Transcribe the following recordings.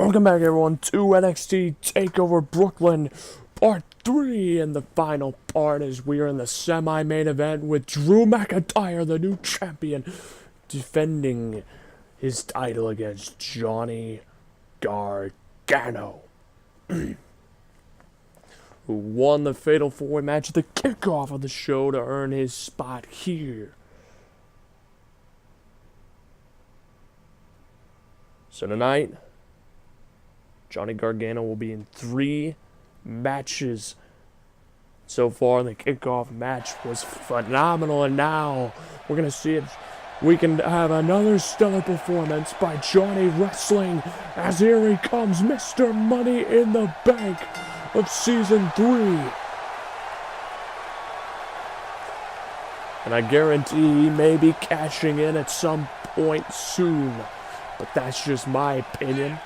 Welcome back, everyone, to NXT Takeover Brooklyn Part 3, and the final part is we are in the semi-main event with Drew McIntyre, the new champion, defending his title against Johnny Gargano, who won the Fatal 4-Way match at the kickoff of the show to earn his spot here. So tonight, Johnny Gargano will be in 3 matches. So far, the kickoff match was phenomenal, and now we're going to see if we can have another stellar performance by Johnny Wrestling, as here he comes, Mr. Money in the Bank of Season 3. And I guarantee he may be cashing in at some point soon, but that's just my opinion.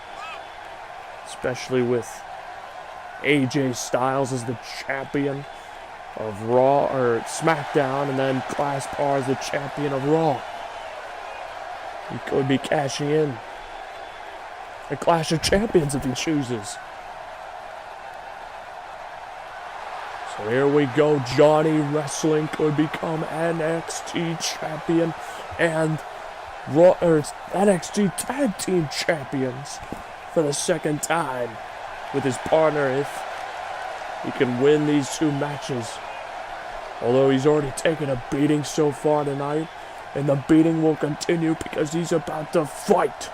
Especially with AJ Styles as the champion of Raw or SmackDown, and then Clash Par as the champion of Raw. He could be cashing in a Clash of Champions if he chooses. So here we go. Johnny Wrestling could become NXT champion and Raw or NXT Tag Team champions for the second time with his partner if he can win these 2 matches. Although he's already taken a beating so far tonight, and the beating will continue because he's about to fight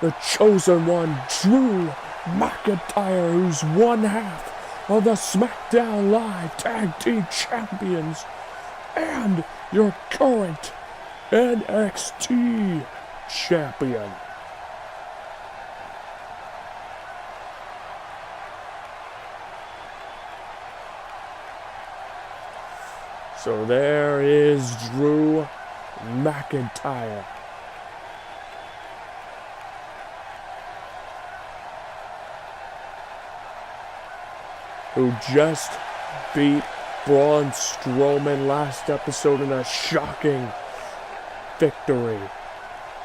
the chosen one, Drew McIntyre, who's one half of the SmackDown Live Tag Team Champions and your current NXT champion. So there is Drew McIntyre. Who just beat Braun Strowman last episode in a shocking victory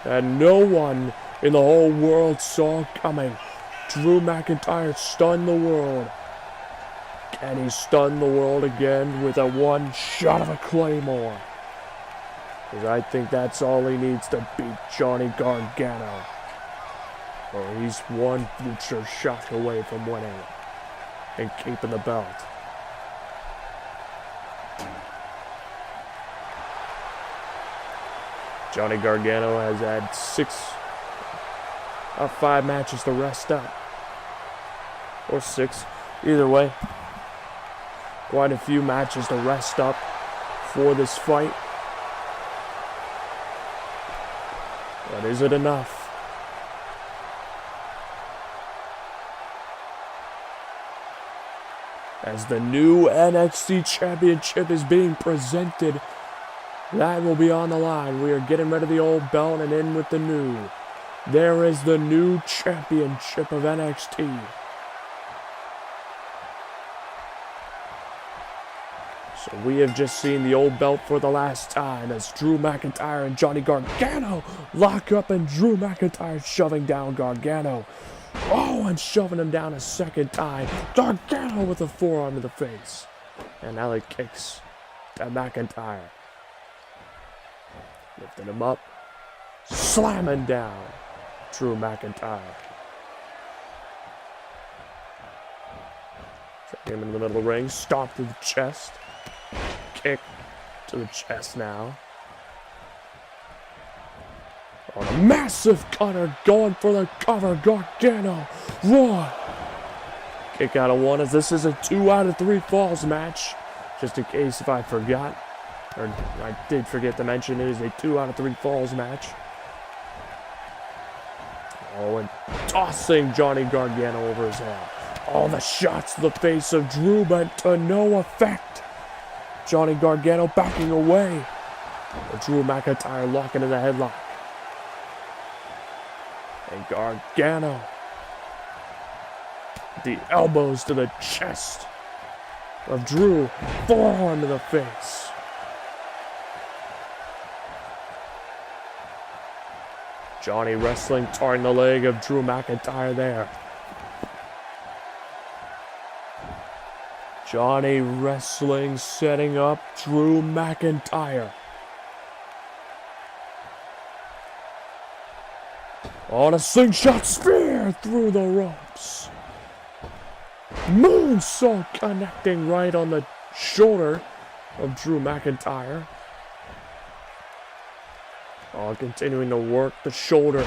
that no one in the whole world saw coming. Drew McIntyre stunned the world. Can he stun the world again with a one shot of a Claymore? Because I think that's all he needs to beat Johnny Gargano. Or he's one future shot away from winning and keeping the belt. Johnny Gargano has had 6 or 5 matches to rest up. Or 6, either way. Quite a few matches to rest up for this fight. But is it enough? As the new NXT Championship is being presented, that will be on the line. We are getting rid of the old belt and in with the new. There is the new championship of NXT. So we have just seen the old belt for the last time as Drew McIntyre and Johnny Gargano lock up, and Drew McIntyre shoving down Gargano. Oh, and shoving him down a second time. Gargano with a forearm to the face. And now he kicks to McIntyre. Lifting him up. Slamming down Drew McIntyre. Taking him in the middle of the ring. Stomp to the chest. Kick to the chest now. On a massive cutter, going for the cover. Gargano, one. Kick out of 1, as this is a 2 out of 3 falls match. Just in case if I forgot, or I did forget to mention, it is a 2 out of 3 falls match. Oh, and tossing Johnny Gargano over his head. All the shots to the face of Drew, but to no effect. Johnny Gargano backing away. But Drew McIntyre locking in the headlock. And Gargano. The elbows to the chest of Drew. Forearm to the face. Johnny Wrestling tarring the leg of Drew McIntyre there. Johnny Wrestling setting up Drew McIntyre. On a slingshot spear through the ropes. Moonsault connecting right on the shoulder of Drew McIntyre. Oh, continuing to work the shoulder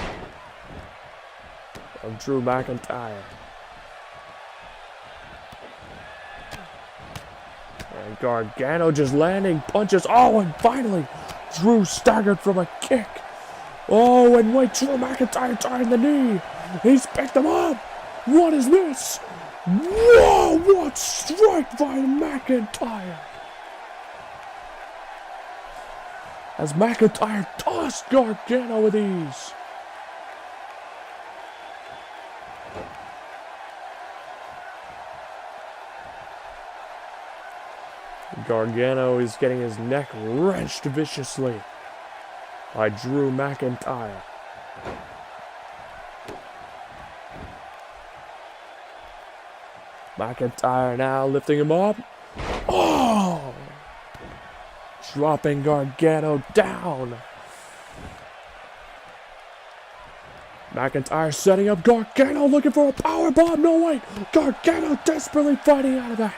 of Drew McIntyre. And Gargano just landing punches. Oh, and finally, Drew staggered from a kick. Oh, and wait, Drew McIntyre tying the knee. He's picked him up. What is this? Whoa, what strike by McIntyre. As McIntyre tossed Gargano with ease. Gargano is getting his neck wrenched viciously by Drew McIntyre. McIntyre now lifting him up. Oh! Dropping Gargano down. McIntyre setting up Gargano, looking for a powerbomb. No way. Gargano desperately fighting out of that.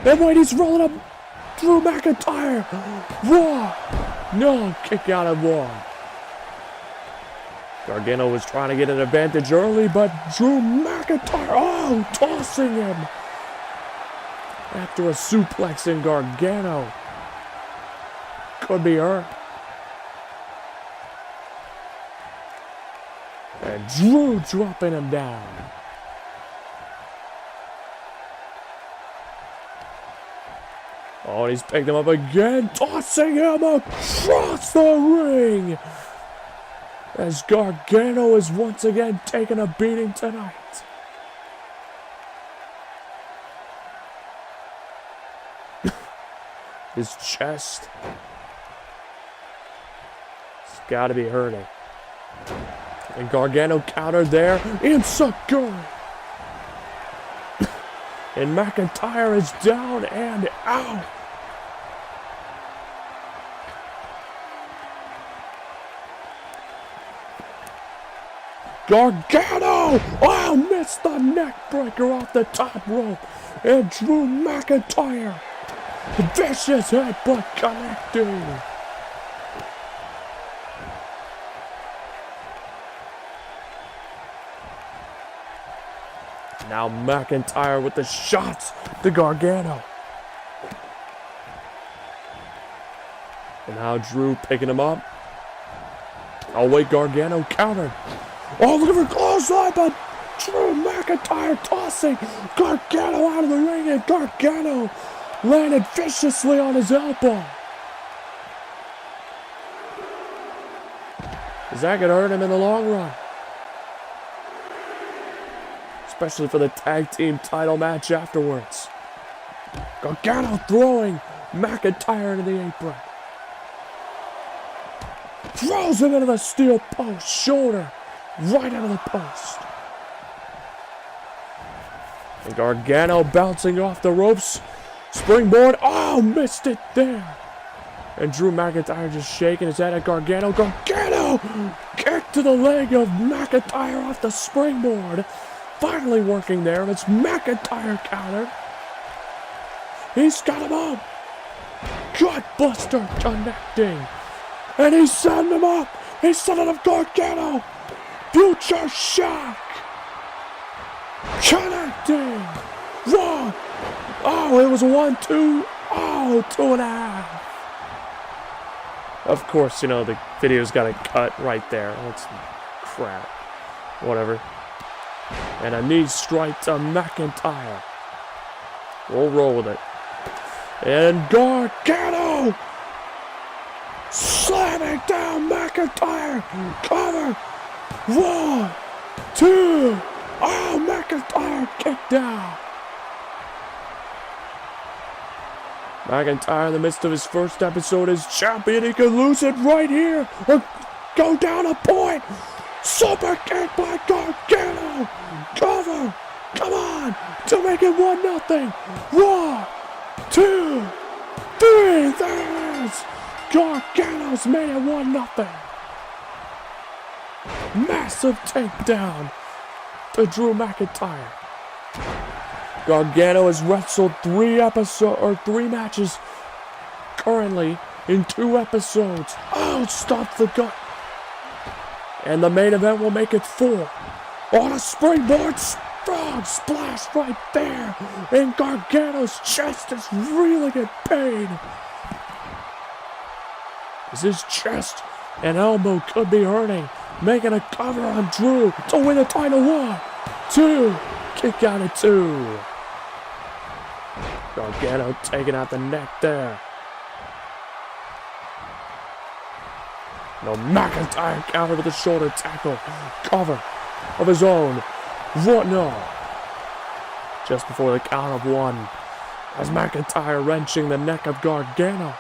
And wait, he's rolling up Drew McIntyre. Whoa. No, kick out of one. Gargano was trying to get an advantage early, but Drew McIntyre, oh, tossing him. After a suplex in Gargano. Could be hurt. And Drew dropping him down. Oh, and he's picked him up again, tossing him across the ring. As Gargano is once again taking a beating tonight. His chest. It's got to be hurting. And Gargano countered there. Insecure. And McIntyre is down and out. Gargano! Oh, missed the neck breaker off the top rope. And Drew McIntyre. Vicious headbutt connecting. Now McIntyre with the shots to Gargano. And now Drew picking him up. Oh wait, Gargano countered. Oh, look for clothesline, but Drew McIntyre tossing Gargano out of the ring, and Gargano landed viciously on his elbow. Is that going to hurt him in the long run? Especially for the tag team title match afterwards. Gargano throwing McIntyre into the apron. Throws him into the steel post, shoulder right out of the post. And Gargano bouncing off the ropes. Springboard. Oh, missed it there. And Drew McIntyre just shaking his head at Gargano. Gargano! Kick to the leg of McIntyre off the springboard. Finally working there. It's McIntyre counter. He's got him up. Gutbuster connecting. And he's setting him up. He's setting up Gargano. Future shock. Connecting. One. Oh, it was a 1-2. Oh, 2.5. Of course, you know, the video's got a cut right there. That's crap. Whatever. And a knee strike to McIntyre. We'll roll with it. And Gargano slamming down McIntyre. Cover. 1, 2. Oh, McIntyre kicked down. McIntyre in the midst of his first episode as champion. He could lose it right here. Go down a point. Super kick by Gargano. Cover. Come on. To make it 1-0. 1, 2, 3. There it is. Gargano's made it 1-0. Massive takedown to Drew McIntyre. Gargano has wrestled 3 matches currently in 2 episodes. Oh, stop the gut. And the main event will make it 4. On a springboard frog splash right there. And Gargano's chest is reeling in pain. As his chest and elbow could be hurting. Making a cover on Drew to win the title. 1, 2. Kick out at 2. Gargano taking out the neck there. No, McIntyre counter with a shoulder tackle. Cover of his own. 1-0. Just before the count of 1. As McIntyre wrenching the neck of Gargano.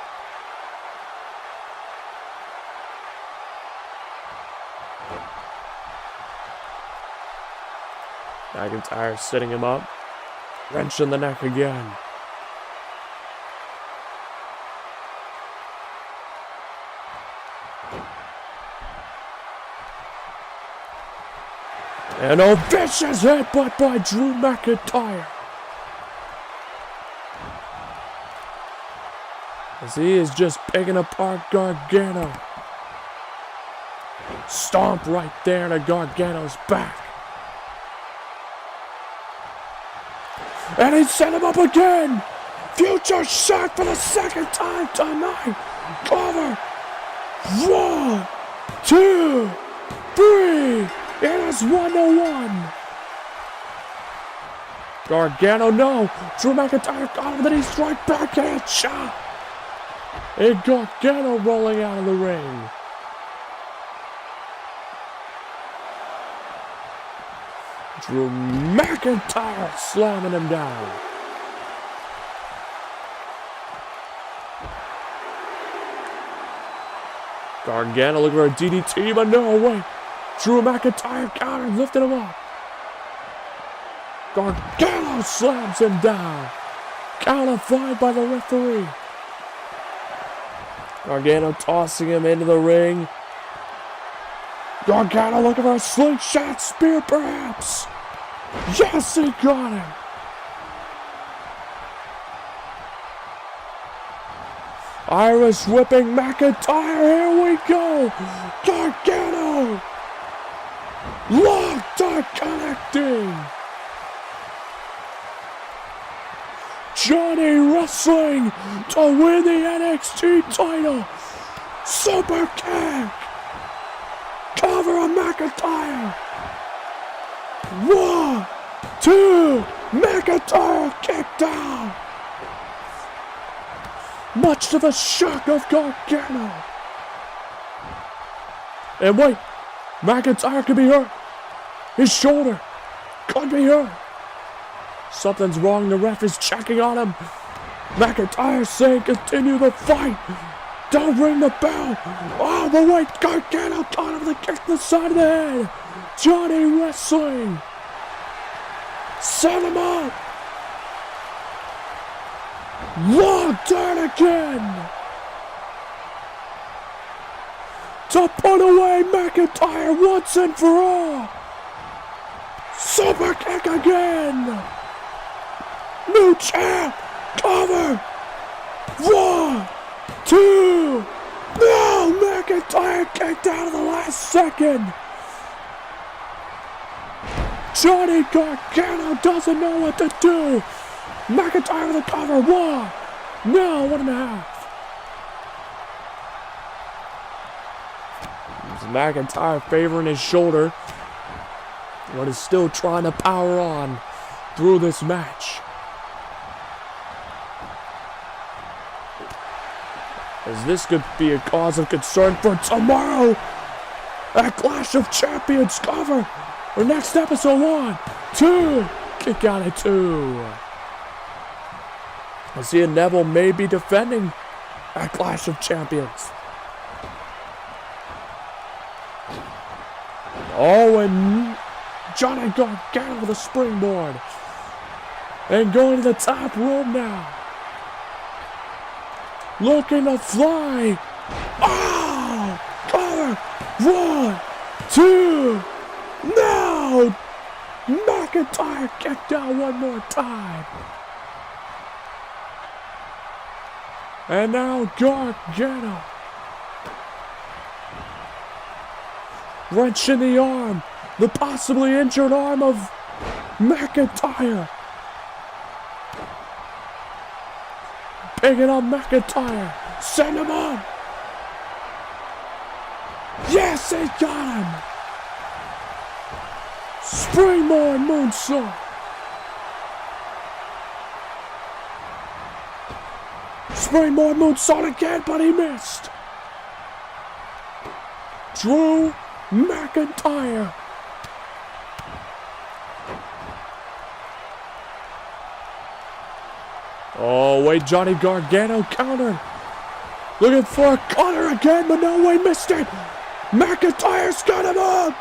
McIntyre sitting him up. Wrenching the neck again. And a vicious headbutt by Drew McIntyre. As he is just picking apart Gargano. Stomp right there to Gargano's back. And he set him up again. Future shot for the 2nd time tonight. Cover. 1, 2, 3. It is 1-1. Gargano, no. Drew McIntyre got him, then he strike backhand shot. And Gargano rolling out of the ring. Drew McIntyre slamming him down. Gargano looking for a DDT, but no, wait. Drew McIntyre counter, lifting him up. Gargano slams him down. Count of 5 by the referee. Gargano tossing him into the ring. Gargano looking for a slingshot spear, perhaps. Yes, he got him. Irish whipping McIntyre. Here we go. Gargano. Locked on connecting. Johnny wrestling to win the NXT title. Super kick. Cover of McIntyre. 1, 2. McIntyre kicked down. Much to the shock of Gargano. And wait. McIntyre could be hurt. His shoulder could be hurt. Something's wrong. The ref is checking on him. McIntyre saying continue the fight. Don't ring the bell. Oh, but wait. Gargano got him with a kick to the side of the head. Johnny wrestling. Set him up. Locked on again. To put away McIntyre once and for all. Super kick again. New champ. Cover. 1, 2. No, McIntyre kicked out of the last second. Johnny Gargano doesn't know what to do. McIntyre with a cover. 1. No, 1.5. McIntyre favoring his shoulder, but is still trying to power on through this match. As this could be a cause of concern for tomorrow at Clash of Champions cover. Or next episode. 1, 2. Kick out at 2. I see Neville may be defending at Clash of Champions. Oh, and Johnny Gargano with a springboard. And going to the top rope now. Looking to fly. Oh! Cover! 1, 2. No! McIntyre kicked out one more time. And now Gargano. Wrenching the arm. The possibly injured arm of McIntyre. Picking up McIntyre. Send him on. Yes, he got him. Springboard moonsault. Springboard moonsault again, but he missed. Drew McIntyre. Oh, wait, Johnny Gargano countered. Looking for a counter again, but no way, missed it. McIntyre's got him up.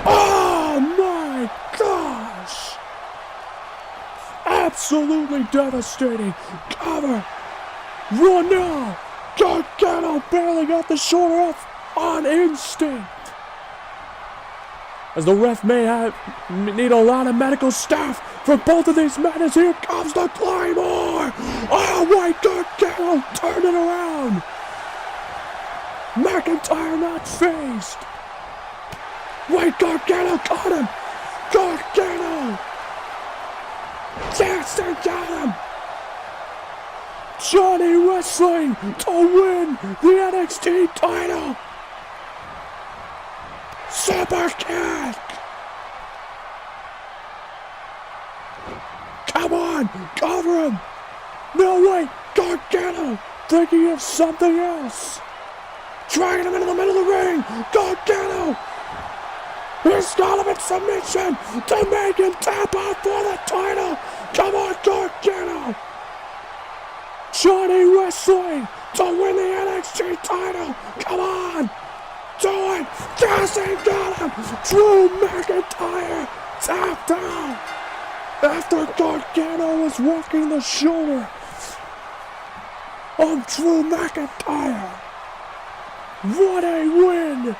Oh, my gosh. Absolutely devastating. Cover. Run now. Gargano barely got the shoulder up on instinct. As the ref may need a lot of medical staff for both of these men, as here comes the Claymore! Oh, White Gargano turning around! McIntyre not phased! White Gargano got him! Gargano! Yes, they got him! Johnny Wrestling to win the NXT title! Super kick! Come on! Cover him! No way! Gargano! Thinking of something else! Dragging him into the middle of the ring! Gargano! He's got him in submission to make him tap out for the title! Come on, Gargano! Johnny Wrestling to win the NXT title! Come on! Do it! Yes, he got him! Drew McIntyre tapped out after Gargano was working the shoulder on Drew McIntyre. What a win!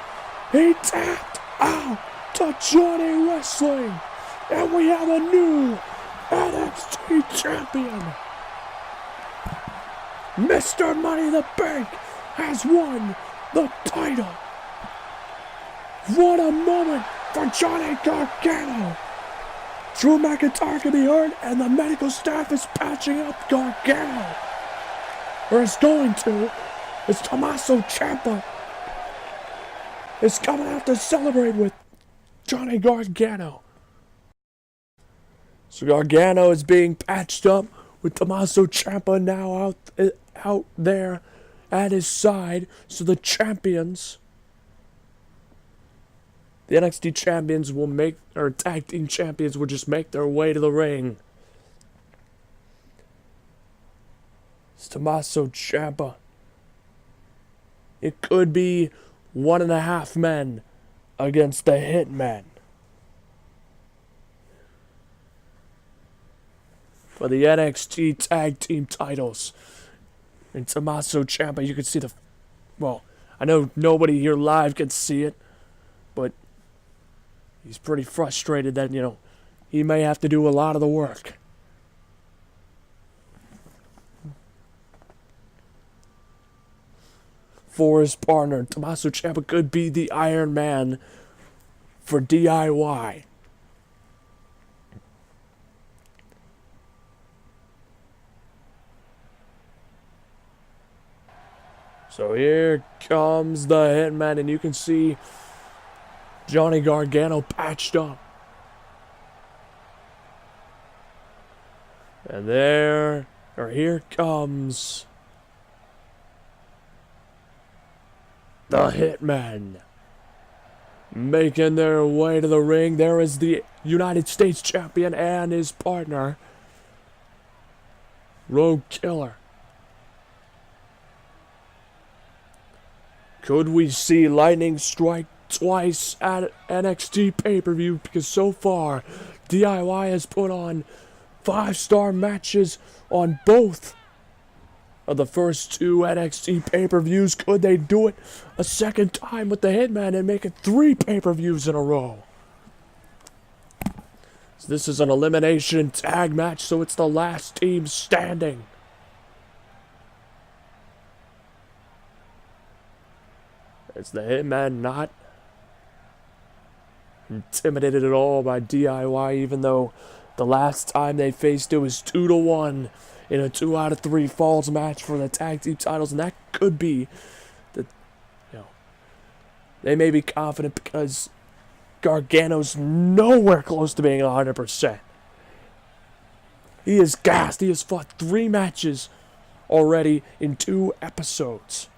He tapped out to Johnny Wrestling, and we have a new NXT champion. Mr. Money in the Bank has won the title. What a moment for Johnny Gargano. Drew McIntyre can be heard, and the medical staff is patching up Gargano. Or is going to. As Tommaso Ciampa is coming out to celebrate with Johnny Gargano. So Gargano is being patched up with Tommaso Ciampa now out there at his side. So the champions, the NXT champions or tag team champions will just make their way to the ring. It's Tommaso Ciampa. It could be 1.5 men against the Hitmen. For the NXT tag team titles. And Tommaso Ciampa, you can see well, I know nobody here live can see it, but he's pretty frustrated that, he may have to do a lot of the work. For his partner, Tommaso Ciampa could be the Iron Man for DIY. So here comes the Hitman, and you can see Johnny Gargano patched up. And here comes the Hitmen making their way to the ring. There is the United States champion and his partner, Road Killer. Could we see lightning strike twice at NXT pay-per-view, because so far DIY has put on 5-star matches on both of the first 2 NXT pay-per-views. Could they do it a second time with the Hitman and make it 3 pay-per-views in a row? So this is an elimination tag match, so it's the last team standing. It's the Hitman not intimidated at all by DIY, even though the last time they faced it was 2-1 in a 2 out of 3 falls match for the tag team titles, and that could be the, they may be confident because Gargano's nowhere close to being 100%. He is gassed. He has fought 3 matches already in 2 episodes.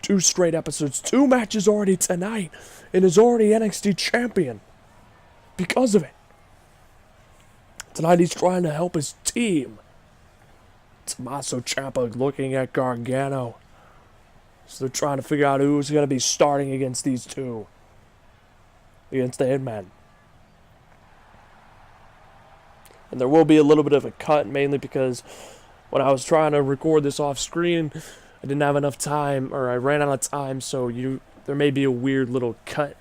2 straight episodes. 2 matches already tonight, and is already NXT champion because of it. Tonight he's trying to help his team. Tommaso Ciampa looking at Gargano. So they're trying to figure out who's going to be starting against these 2. Against the Hitman. And there will be a little bit of a cut, mainly because when I was trying to record this off screen, I didn't have enough time, or I ran out of time, so there may be a weird little cut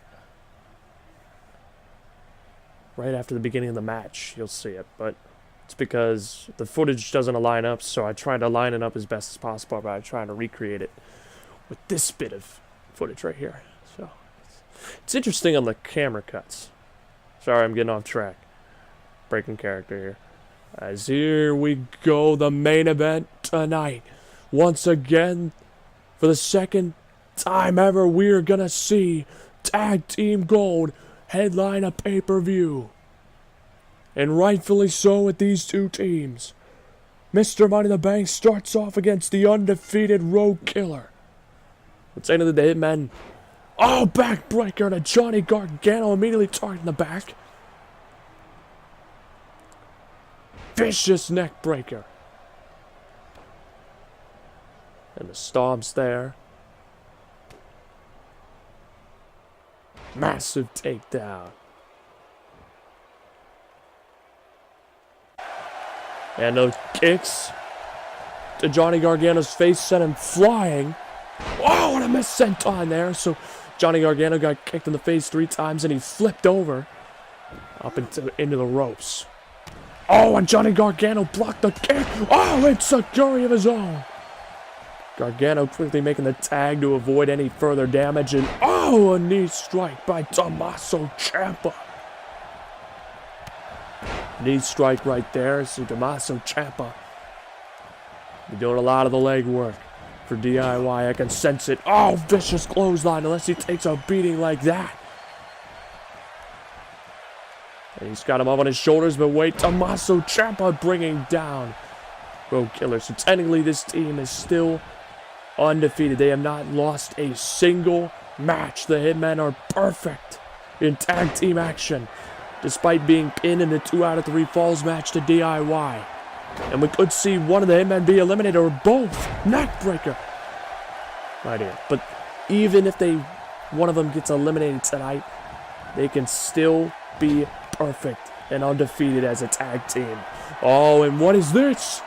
right after the beginning of the match. You'll see it, but it's because the footage doesn't line up, so I tried to line it up as best as possible by trying to recreate it with this bit of footage right here. So it's interesting on the camera cuts. Sorry, I'm getting off track. Breaking character here. As here we go, the main event tonight. Once again, for the second time ever, we're gonna see Tag Team Gold headline a pay-per-view. And rightfully so with these 2 teams. Mr. Money in the Bank starts off against the undefeated Road Killer. What's into the Hitman? Oh, backbreaker to Johnny Gargano, immediately targeting the back. Vicious neck breaker. And the stomps there. Massive takedown. And those kicks to Johnny Gargano's face sent him flying. Oh, and a missed senton there. So Johnny Gargano got kicked in the face 3 times and he flipped over up into the ropes. Oh, and Johnny Gargano blocked the kick. Oh, it's a fury of his own. Gargano quickly making the tag to avoid any further damage. And oh, a knee strike by Tommaso Ciampa. Knee strike right there. So Tommaso Ciampa be doing a lot of the leg work for DIY. I can sense it. Oh, vicious clothesline unless he takes a beating like that. And he's got him up on his shoulders, but wait, Tommaso Ciampa bringing down Road Killer. So technically this team is still undefeated. They have not lost a single match. The Hitmen are perfect in tag team action, despite being pinned in a 2 out of 3 falls match to DIY. And we could see one of the Hitmen be eliminated, or both. Neckbreaker. Right here. But even if one of them gets eliminated tonight, they can still be perfect and undefeated as a tag team. Oh, and what is this?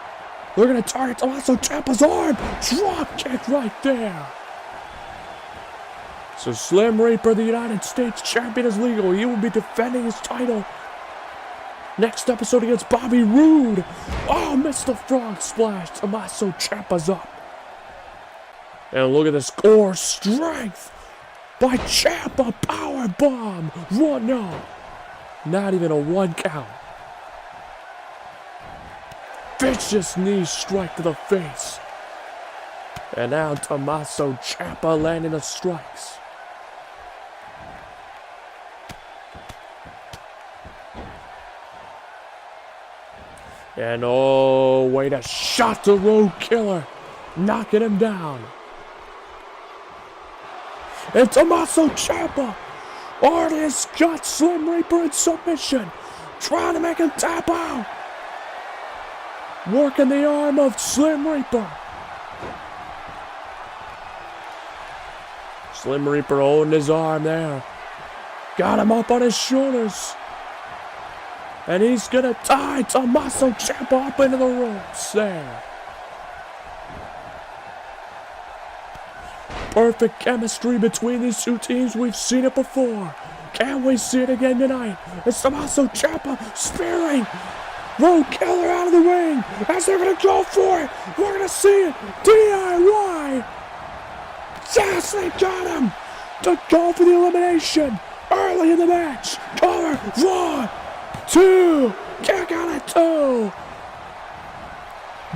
They're going to target Tommaso Ciampa's arm. Drop kick right there. So Slim Reaper, the United States champion, is legal. He will be defending his title next episode against Bobby Roode. Oh, missed the frog splash. Tommaso Ciampa's up. And look at the score. Strength by Ciampa. Power bomb. 1-0. Not even a 1 count. Vicious knee strike to the face. And now Tommaso Ciampa landing the strikes. And oh, wait, a shot to Road Killer. Knocking him down. And Tommaso Ciampa already has got Slim Reaper in submission. Trying to make him tap out. Working the arm of Slim Reaper. Slim Reaper holding his arm there. Got him up on his shoulders. And he's gonna tie Tommaso Ciampa up into the ropes there. Perfect chemistry between these two teams. We've seen it before. Can't we see it again tonight? It's Tommaso Ciampa spearing Road Killer out of the ring as they're gonna go for it. We're gonna see it. DIY. Yes, they got him to go for the elimination early in the match. Cover. 1, 2. Kick out at 2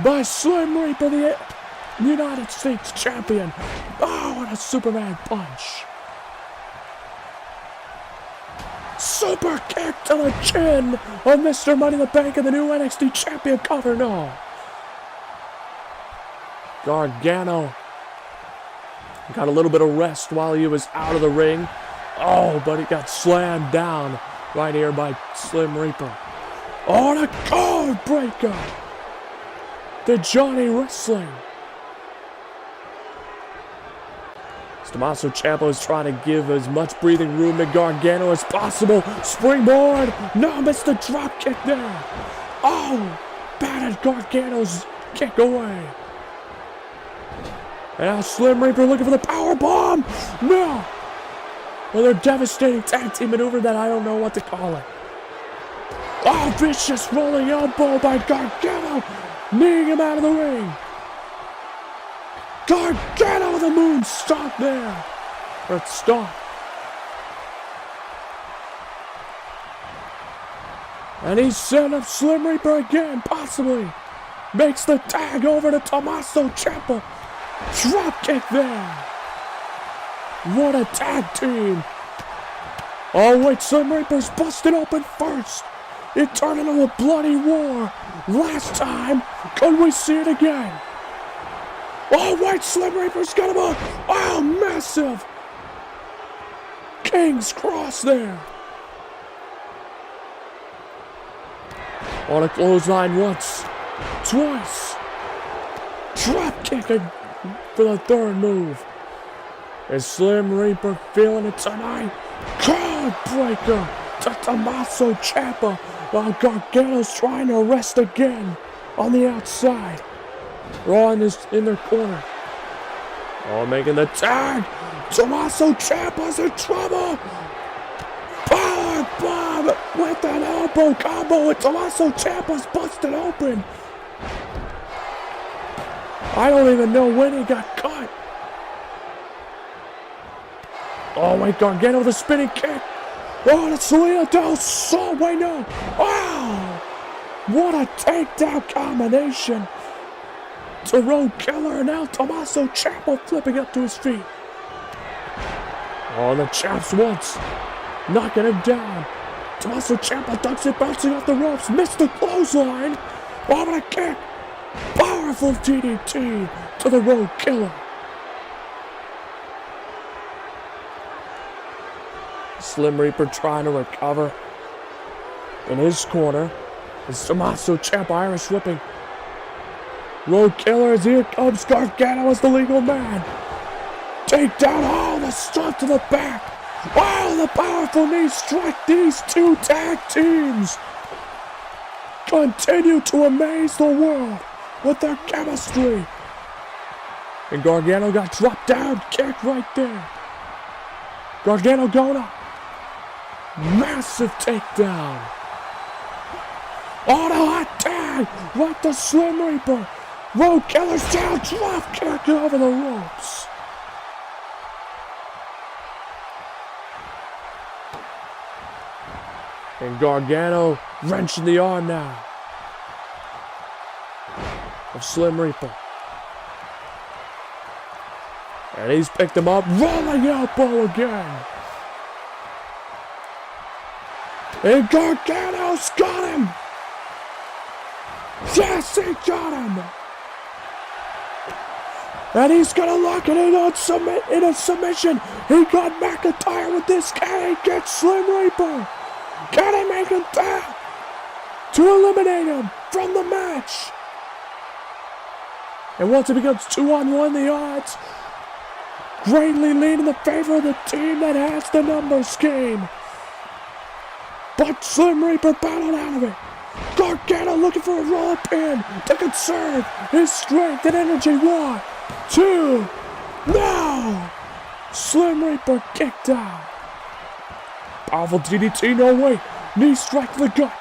by Slim Reaper, the United States champion. Oh, what a Superman punch. Super kick to the chin of Mr. Money in the Bank and the new NXT champion. Cover. No. Gargano got a little bit of rest while he was out of the ring. Oh, but he got slammed down right here by Slim Reaper. Oh, and a code breaker to Johnny Wrestling. Tommaso Ciampa is trying to give as much breathing room to Gargano as possible. Springboard. No, missed the drop kick there. Oh, batted Gargano's kick away. And now Slim Reaper looking for the power bomb. No. Another devastating tag team maneuver that I don't know what to call it. Oh, vicious rolling elbow by Gargano, kneeing him out of the ring. Gargano, the moon stomp there. Or stomp. And he's setting up Slim Reaper again, possibly. Makes the tag over to Tommaso Ciampa. Drop kick there. What a tag team. Oh wait, Slim Reaper's busted open first. It turned into a bloody war. Last time, could we see it again? Oh wait, Slim Reaper's got him up. Oh, massive. King's Cross there. On a clothesline once, twice. Drop kicking for the third move. Is Slim Reaper feeling it tonight? Code breaker to Tommaso Ciampa while Gargano's trying to rest again on the outside. Raw in their corner. Oh, making the tag. Tommaso Ciampa's in trouble. Power bomb with an elbow combo, and Tommaso Ciampa's busted open. I don't even know when he got cut. Oh, wait, Gargano with a spinning kick. Oh, that's Selena Del. Oh, wait, no. Wow. What a takedown combination. To Road Killer, and now Tommaso Ciampa flipping up to his feet. Oh, the chaps once. Knocking him down. Tommaso Ciampa ducks it, bouncing off the ropes. Missed the clothesline. Oh, what a kick. Powerful DDT to the Road Killer. Slim Reaper trying to recover. In his corner is Tommaso Ciampa, Irish whipping. Road Killer, as here comes Gargano as the legal man. Take down, oh, the strut to the back. Wow, the powerful knee strike. These two tag teams continue to amaze the world with their chemistry. And Gargano got dropped down, kick right there. Gargano going up. Massive takedown. Oh, the hot tag right to Slim Reaper. Road Killer's down, drop kick over the ropes. And Gargano wrenching the arm now of Slim Reaper. And he's picked him up, rolling elbow again. And Gargano's got him. Yes, he got him. And he's going to lock it in in a submission. He got McIntyre with this. Can he get Slim Reaper? Can he make him down to eliminate him from the match? And once it becomes 2-on-1, the odds greatly lean in the favor of the team that has the numbers game. but Slim Reaper battled out of it. Gargano looking for a roll-up pin to conserve his strength and energy. 1, 2, no! Slim Reaper kicked out. Powerful DDT, no way. Knee strike to the gut.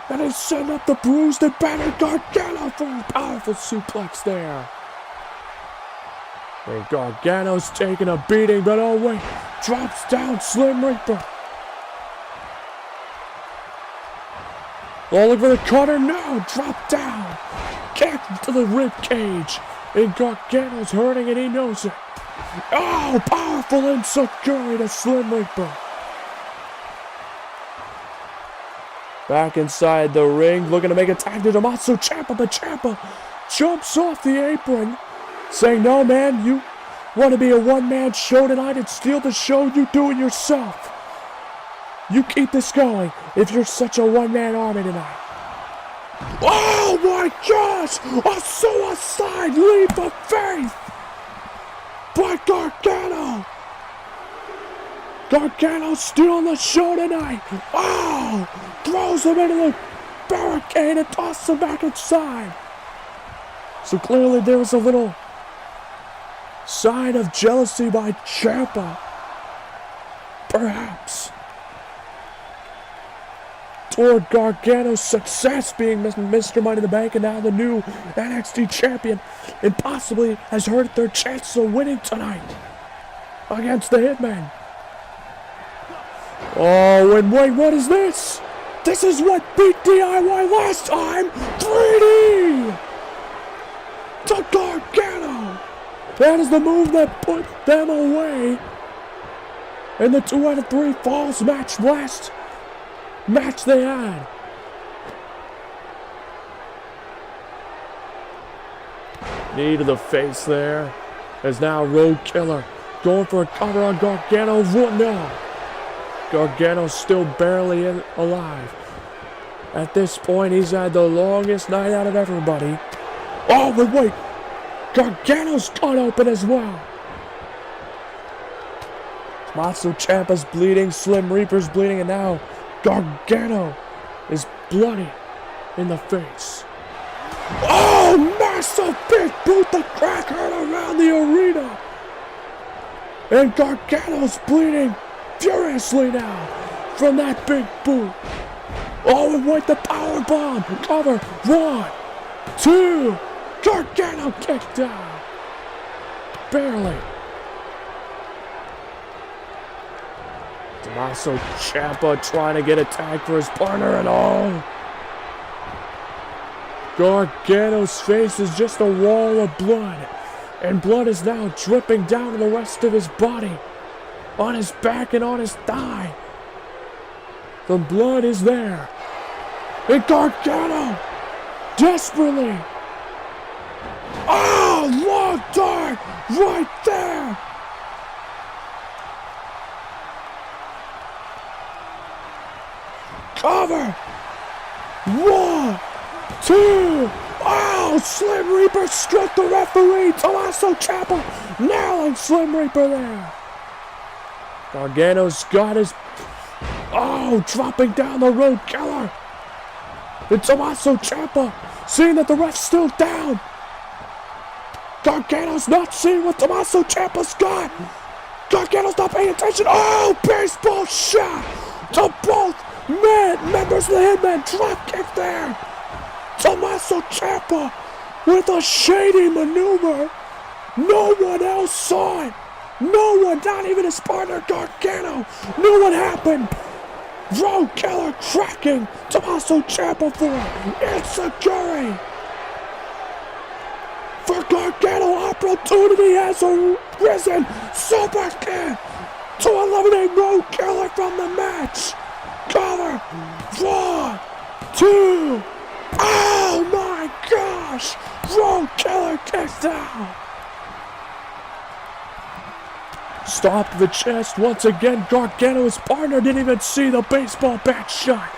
And he's setting up the bruised and battered Gargano for a powerful suplex there. And Gargano's taking a beating, but oh wait, drops down Slim Reaper. Oh, look for the cutter, no, drop down. Kick to the rib cage. And Gargano's hurting and he knows it. Oh, powerful enziguri to Slim Reaper. Back inside the ring, looking to make a tag to Tommaso Ciampa, but Ciampa jumps off the apron, saying, no man, you want to be a one-man show tonight and steal the show, you do it yourself. You keep this going if you're such a one-man army tonight. Oh my gosh! A suicide leap of faith by Gargano! Gargano stealing the show tonight! Oh! Throws him into the barricade and tosses him back inside. So clearly there was a little sign of jealousy by Ciampa. Perhaps. Toward Gargano's success being Mr. Money in the Bank and now the new NXT champion, and possibly has hurt their chances of winning tonight against the Hitman. Oh, and wait, what is this? This is what beat DIY last time! 3D! To Gargano! That is the move that put them away in the 2 out of 3 falls match last match they had. Knee to the face there. As now Road Killer going for a cover on Gargano. No. Gargano's still barely alive. At this point, he's had the longest night out of everybody. Oh, but wait. Gargano's cut open as well. Tommaso Ciampa's bleeding, Slim Reaper's bleeding, and now Gargano is bloody in the face. Oh, massive big boot, the crack heard around the arena. And Gargano's bleeding furiously now from that big boot. Oh, and wait, the power bomb. Cover. 1, 2. Gargano kicked out. Barely. Tommaso Ciampa trying to get a tag for his partner and all. Gargano's face is just a wall of blood. And blood is now dripping down to the rest of his body. On his back and on his thigh. The blood is there. And Gargano desperately. Oh, long dart right there. Cover. 1, 2. Oh, Slim Reaper struck the referee. Tommaso Ciampa nailing Slim Reaper there. Gargano's got his... Oh, dropping down the Road Killer. And Tommaso Ciampa seeing that the ref's still down. Gargano's not seeing what Tommaso Ciampa's got. Gargano's not paying attention. Oh, baseball shot to both members of the Hitman. Drop kick there. Tommaso Ciampa with a shady maneuver. No one else saw it. No one, not even his partner Gargano, knew what happened. Road Killer cracking Tommaso Ciampa for it. Enziguri. For Gargano, opportunity has arisen. Super kick to eliminate Road Killer from the match. Cover. 1, 2. Oh my gosh. Road Killer kicks out. Stop to the chest once again. Gargano, his partner, didn't even see the baseball bat shot.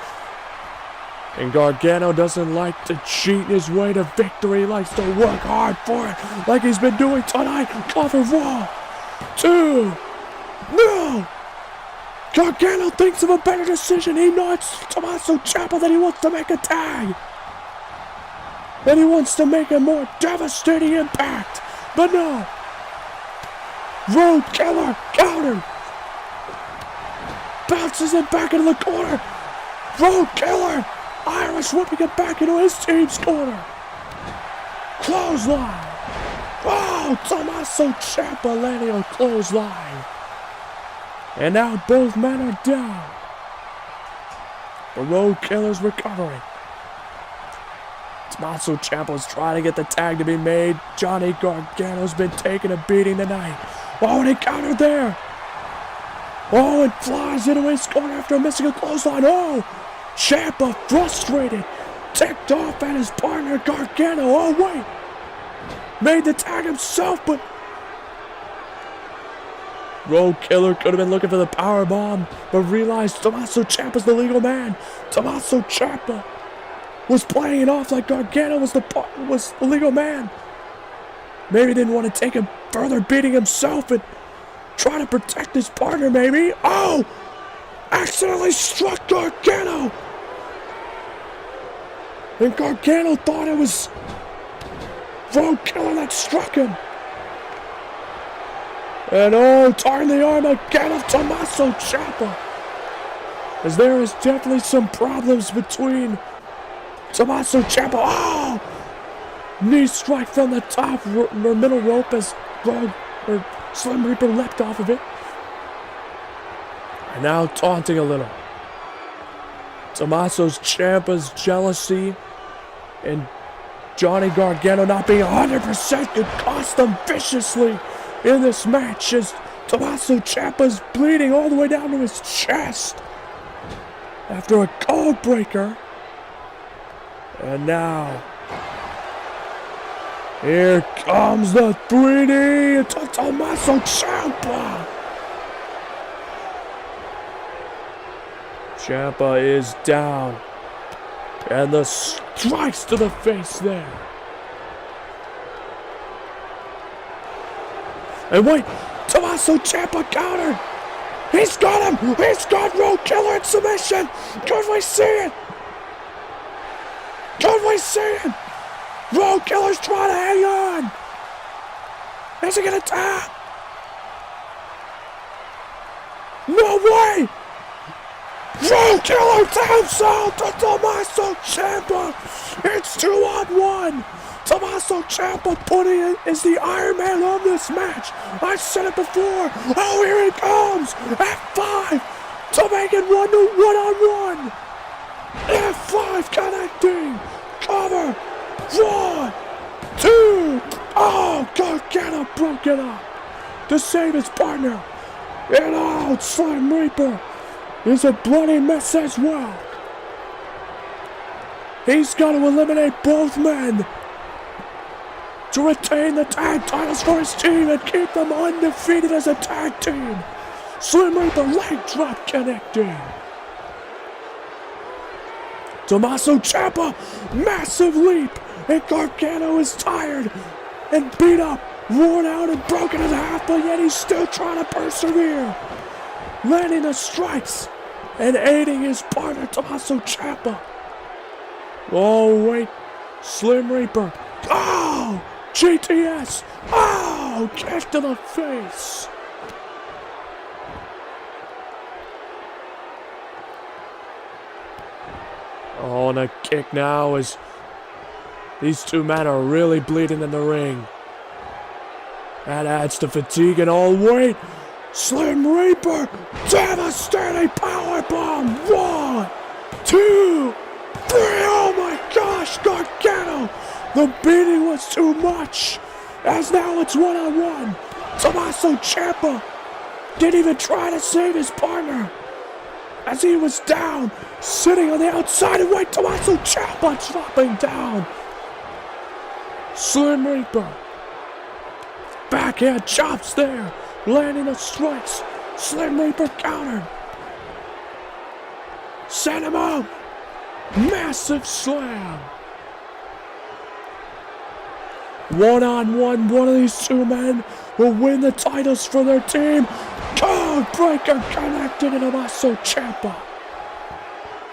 And Gargano doesn't like to cheat his way to victory. He likes to work hard for it, like he's been doing tonight. Cover. 1, 2. No. Gargano thinks of a better decision. He knows Tommaso Ciampa that he wants to make a tag. That he wants to make a more devastating impact. But no. Road Killer counter. Bounces it back into the corner. Road Killer. Irish whipping it back into his team's corner. Clothesline. Oh, Tommaso Ciampa landing a clothesline. And now both men are down. The Road Killer's recovering. Tommaso Ciampa's trying to get the tag to be made. Johnny Gargano's been taking a beating tonight. Oh, and he countered there. Oh, and flies into his corner after missing a clothesline. Oh, Ciampa frustrated. Ticked off at his partner Gargano. Oh, wait. Made the tag himself, but Road Killer could have been looking for the powerbomb, but realized Tommaso Ciampa's the legal man. Tommaso Ciampa was playing it off like Gargano was the legal man. Maybe didn't want to take a further beating himself and try to protect his partner, maybe. Oh! Accidentally struck Gargano! And Gargano thought it was Road Killer that struck him. And oh, tarring the arm again of Tommaso Ciampa. As there is definitely some problems between Tommaso Ciampa. Oh! Knee strike from the top or middle rope as Slim Reaper leapt off of it. And now taunting a little. Tommaso Ciampa's jealousy and Johnny Gargano not being 100% could cost them viciously in this match as Tommaso Ciampa's bleeding all the way down to his chest after a code breaker. And now, here comes the 3D to Tommaso Ciampa. Ciampa is down. And the strikes to the face there. And wait, Tommaso Ciampa countered. He's got him. He's got Road Killer in submission. Could we see it? Could we see it? Road Killer's trying to hang on. Is he gonna tap? No way! Road Killer taps out to Tommaso Ciampa. It's 2-on-1. Tommaso Ciampa putting it as the Iron Man of this match. I've said it before. Oh, here it comes. F5 to make it 1-on-1. F5 connecting. Cover. 1, 2. Oh, Gargano broke it up to save his partner. And out, Slim Reaper is a bloody mess as well. He's got to eliminate both men to retain the tag titles for his team and keep them undefeated as a tag team. Slim Reaper leg drop connecting. Tommaso Ciampa, massive leap, and Gargano is tired and beat up, worn out and broken in half, but yet he's still trying to persevere. Landing the strikes and aiding his partner Tommaso Ciampa. Oh wait, Slim Reaper. Oh! GTS! Oh! Kick to the face! Oh, and a kick now as these two men are really bleeding in the ring. That adds to fatigue and all weight. Slim Reaper! Devastating powerbomb! 1, 2, 3! Oh my gosh, Gargano! The beating was too much, as now it's 1-on-1. Tommaso Ciampa didn't even try to save his partner, as he was down, sitting on the outside, and wait, Tommaso Ciampa dropping down. Slim Reaper, backhand chops there, landing the strikes. Slim Reaper countered. Send him out. Massive slam. 1-on-1, one of these two men will win the titles for their team. Go! road breaker connected to Tommaso Ciampa.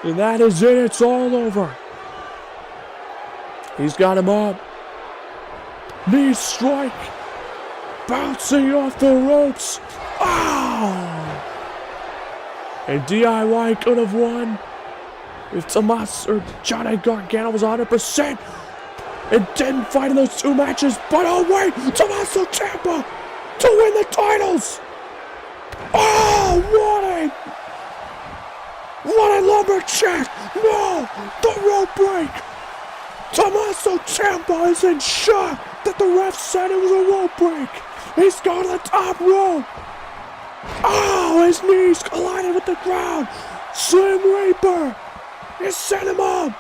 And that is it. It's all over. He's got him up. Knee strike. Bouncing off the ropes. Oh! And DIY could have won if Johnny Gargano was 100% and didn't fight in those 2 matches. But oh wait, Tommaso Ciampa to win the titles. Oh, what a lumberjack. No, the rope break. Tommaso Ciampa is in shock that the ref said it was a rope break. He's going to the top rope. Oh, his knees collided with the ground. Slim Reaper is sent him up.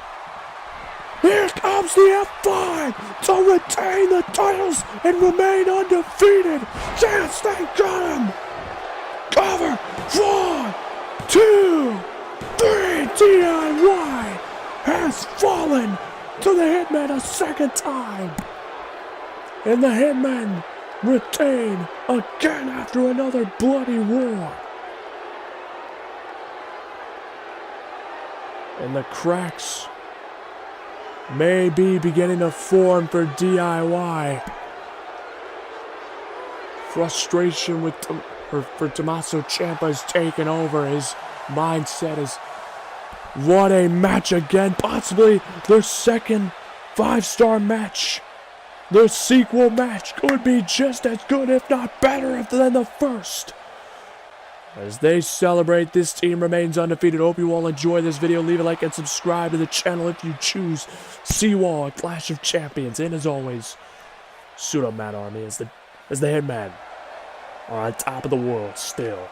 Here comes the F5 to retain the titles and remain undefeated. Yes, they got him. Cover. 1, 2, 3. DIY has fallen to the Hitman a second time. And the Hitmen retain again after another bloody war. And the cracks may be beginning to form for DIY. Frustration for Tommaso Ciampa is taking over. His mindset is, what a match again. Possibly their second 5-star match. Their sequel match could be just as good, if not better, than the first. As they celebrate, this team remains undefeated. Hope you all enjoy this video. Leave a like and subscribe to the channel if you choose. See you all at Clash of Champions. And as always, Pseudo Man Army as the Hitman are on top of the world still.